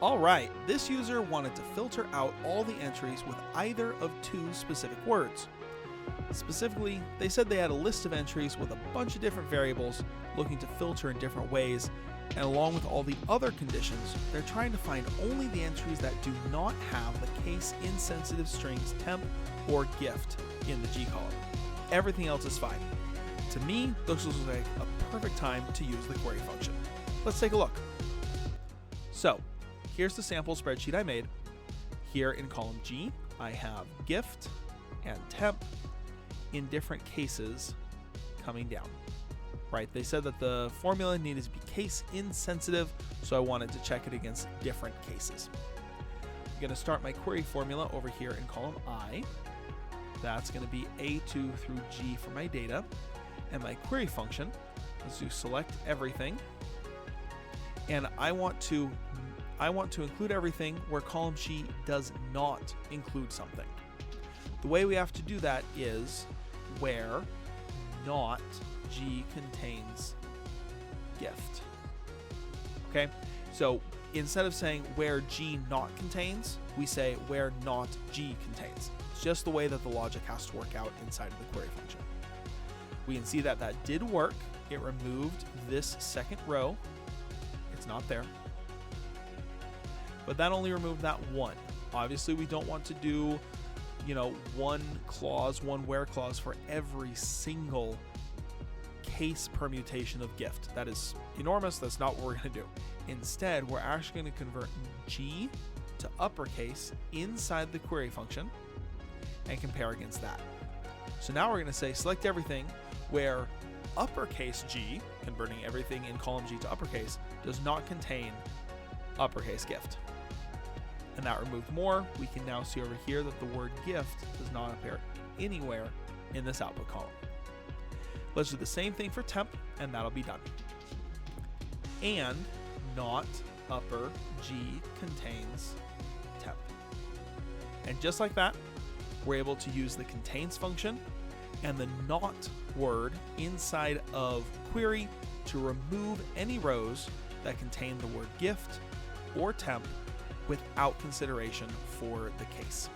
Alright, this user wanted to filter out all the entries with either of two specific words. Specifically, they said they had a list of entries with a bunch of different variables looking to filter in different ways, and along with all the other conditions, they're trying to find only the entries that do not have the case-insensitive strings temp or gift in the G column. Everything else is fine. To me, this looks like a perfect time to use the query function. Let's take a look. So, here's the sample spreadsheet I made. Here in column G, I have gift and temp in different cases coming down. Right, they said that the formula needed to be case insensitive, so I wanted to check it against different cases. I'm going to start my query formula over here in column I. That's going to be A2 through G for my data. And my query function is to select everything. And I want to include everything where column G does not include something. The way we have to do that is where not G contains gift. Okay, so instead of saying where G not contains, we say where not G contains. It's just the way that the logic has to work out inside of the query function. We can see that that did work. It removed this second row. It's not there. But that only removed that one. Obviously, we don't want to do, one clause, one where clause for every single case permutation of gift. That is enormous. That's not what we're going to do. Instead, we're actually going to convert G to uppercase inside the query function and compare against that. So now we're going to say select everything where uppercase G, converting everything in column G to uppercase, does not contain uppercase gift. And that removed more. We can now see over here that the word gift does not appear anywhere in this output column. Let's do the same thing for temp, and that'll be done. And not upper G contains temp. And just like that, we're able to use the contains function and the not word inside of query to remove any rows that contain the word gift or temp without consideration for the case.